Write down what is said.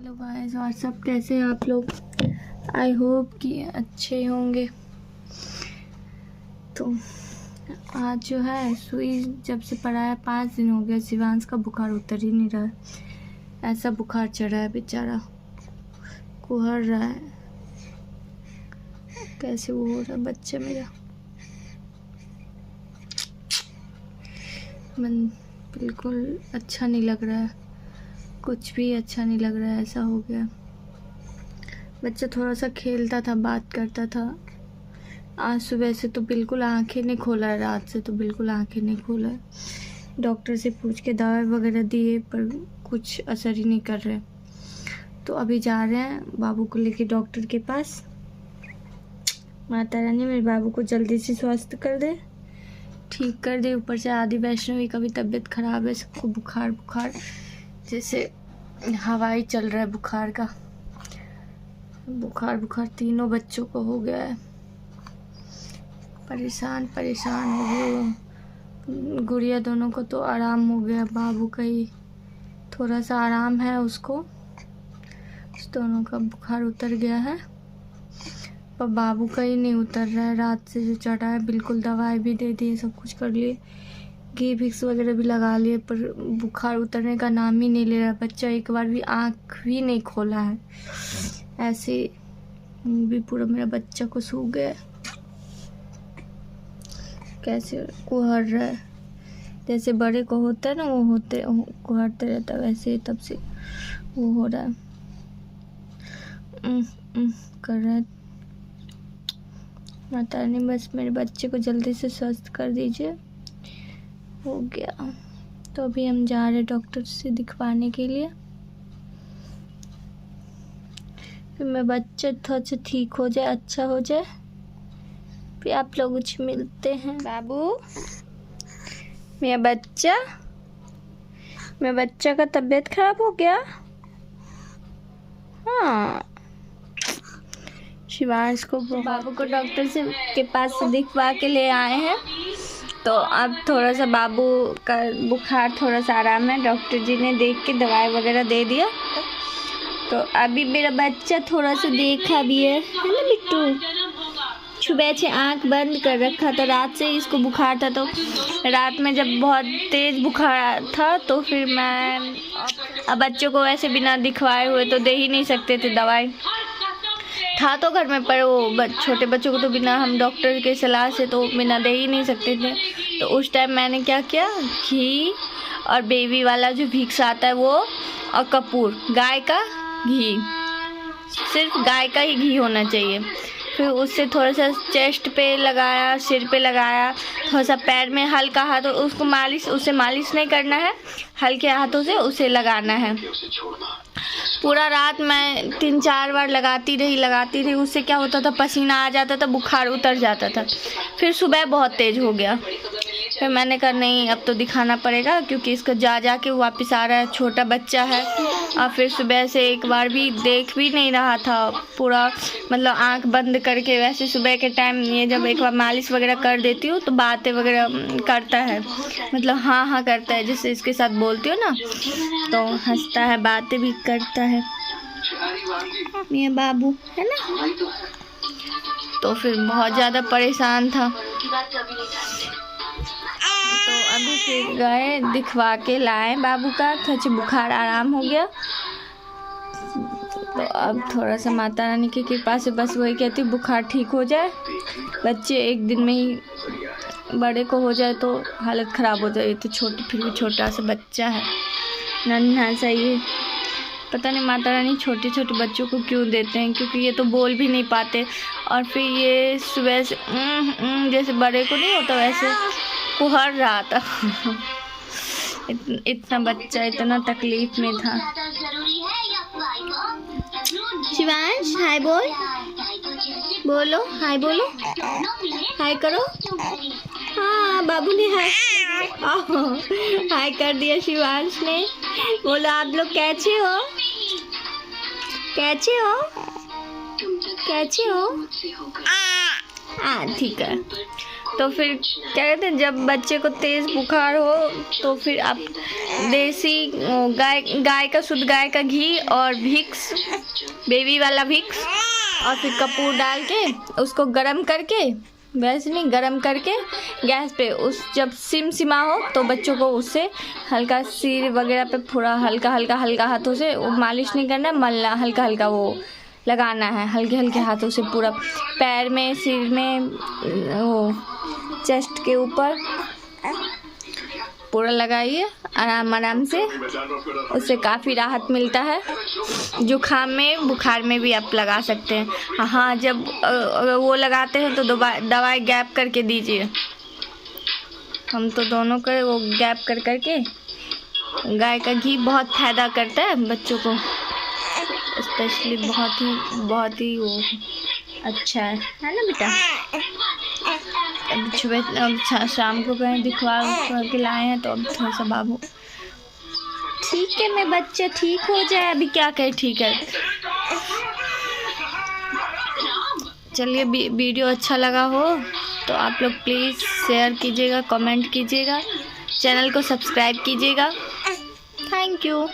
Hello guys, और सब कैसे हैं आप लोग। आई होप कि अच्छे होंगे। तो आज जो है सुई जब से पड़ा है 5 दिन हो गया, शिवांश का बुखार उतर ही नहीं रहा है। ऐसा बुखार चढ़ा है, बेचारा कुहर रहा है। कैसे वो हो रहा है बच्चा मेरा। मन बिल्कुल अच्छा नहीं लग रहा है, कुछ भी अच्छा नहीं लग रहा है। ऐसा हो गया। बच्चा थोड़ा सा खेलता था, बात करता था। आज सुबह से तो बिल्कुल आंखें नहीं खोला है, रात से तो बिल्कुल आंखें नहीं खोला है। डॉक्टर से पूछ के दवाई वगैरह दिए पर कुछ असर ही नहीं कर रहे। तो अभी जा रहे हैं बाबू को लेके डॉक्टर के पास। माता रानी मेरे बाबू को जल्दी से स्वस्थ कर दे, ठीक कर दे। ऊपर से आदि वैष्णवी का भी तबीयत खराब है, सबको बुखार जैसे हवाई चल रहा है बुखार का। बुखार तीनों बच्चों को हो गया है। परेशान हो गए। गुड़िया दोनों को तो आराम हो गया, बाबू का ही थोड़ा सा आराम है उसको। दोनों का बुखार उतर गया है पर बाबू का ही नहीं उतर रहा है। रात से जो चढ़ा है बिल्कुल, दवाई भी दे दी, सब कुछ कर लिए, घी विक्स वगैरह भी लगा लिए, पर बुखार उतरने का नाम ही नहीं ले रहा। बच्चा एक बार भी आँख भी नहीं खोला है। ऐसे भी पूरा मेरा बच्चा को सूख गया। कैसे कुहर रहा है, जैसे बड़े को होता है ना, वो कुहरते रहता है, वैसे तब से वो हो रहा है। कर रहा है। माता रानी बस मेरे बच्चे को जल्दी से स्वस्थ कर दीजिए। हो गया। तो अभी हम जा रहे डॉक्टर से दिखवाने के लिए। फिर मेरा बच्चा थोड़ा सा ठीक हो जाए, अच्छा हो जाए, फिर आप लोग कुछ मिलते हैं। बाबू मेरा बच्चा का तबीयत खराब हो गया। हाँ, शिवांश को बाबू को डॉक्टर से के पास से दिखवा के ले आए हैं। तो अब थोड़ा सा बाबू का बुखार थोड़ा सा आराम है। डॉक्टर जी ने देख के दवाई वगैरह दे दिया। तो अभी मेरा बच्चा थोड़ा सा देखा भी है ना बिट्टू। सुबह से आँख बंद कर रखा था, रात से इसको बुखार था। तो रात में जब बहुत तेज़ बुखार था तो फिर मैं अब बच्चों को वैसे बिना दिखवाए हुए तो दे ही नहीं सकते थे दवाई। था तो घर में, पर वो छोटे बच्चों को तो बिना हम डॉक्टर के सलाह से तो बिना दे ही नहीं सकते थे। तो उस टाइम मैंने क्या किया, घी और बेबी वाला जो विक्स आता है वो, और कपूर, गाय का घी, सिर्फ गाय का ही घी होना चाहिए। फिर उससे थोड़ा सा चेस्ट पे लगाया, सिर पे लगाया, थोड़ा सा पैर में हल्का हाथ, उसको उसे मालिश नहीं करना है, हल्के हाथों से उसे लगाना है। पूरा रात मैं 3-4 बार लगाती रही। उससे क्या होता था, पसीना आ जाता था, बुखार उतर जाता था। फिर सुबह बहुत तेज़ हो गया। फिर मैंने कहा नहीं, अब तो दिखाना पड़ेगा, क्योंकि इसका जा के वापस आ रहा है, छोटा बच्चा है। और फिर सुबह से एक बार भी देख भी नहीं रहा था, पूरा मतलब आंख बंद करके। वैसे सुबह के टाइम ये जब एक बार मालिश वगैरह कर देती हूँ तो बातें वगैरह करता है, मतलब हाँ करता है, जैसे इसके साथ बोलती हूँ ना तो हंसता है, बातें भी करता है। मेरा बाबू है ना। तो फिर बहुत ज़्यादा परेशान था। तो अभी फिर गए, दिखवा के लाए बाबू का, थोड़ा बुखार आराम हो गया। तो अब थोड़ा सा माता रानी की कृपा से बस वही कहती, बुखार ठीक हो जाए, बच्चे एक दिन में ही, बड़े को हो जाए तो हालत ख़राब हो जाए। तो फिर भी छोटा सा बच्चा है, नन्हा सा ये। पता नहीं माता रानी छोटे बच्चों को क्यों देते हैं, क्योंकि ये तो बोल भी नहीं पाते। और फिर ये सुबह से जैसे बड़े को नहीं होता वैसे कुहर रहा था। इतना बच्चा इतना तकलीफ में था। शिवांश हाय बोलो, हाय करो। हाँ, बाबू ने हाय कर दिया शिवांश ने। बोलो आप लोग कैसे हो? ठीक है। तो फिर क्या कहते हैं, जब बच्चे को तेज़ बुखार हो तो फिर आप देसी गाय का शुद्ध गाय का घी और विक्स, बेबी वाला विक्स, और फिर कपूर डाल के उसको गरम करके, वैसे नहीं, गरम करके गैस पे उस जब सिमा हो तो बच्चों को उससे हल्का सिर वगैरह पे पूरा हल्का हाथों से मालिश नहीं करना, मलना, हल्का वो लगाना है, हल्के हाथों से पूरा पैर में, सिर में, वो चेस्ट के ऊपर पूरा लगाइए आराम से। उससे काफ़ी राहत मिलता है। जुकाम में, बुखार में भी आप लगा सकते हैं। हाँ, जब वो लगाते हैं तो दवाई गैप करके दीजिए। हम तो दोनों का वो गैप करके, गाय का घी बहुत फ़ायदा करता है बच्चों को, स्पेशली बहुत ही वो अच्छा है ना बेटा। अब सुबह शाम को कहीं दिखवा के लाए हैं तो अब थोड़ा सा बाबू ठीक है, मैं बच्चा ठीक हो जाए, अभी क्या कहे, ठीक है। चलिए, वीडियो अच्छा लगा हो तो आप लोग प्लीज़ शेयर कीजिएगा, कमेंट कीजिएगा, चैनल को सब्सक्राइब कीजिएगा। Thank you.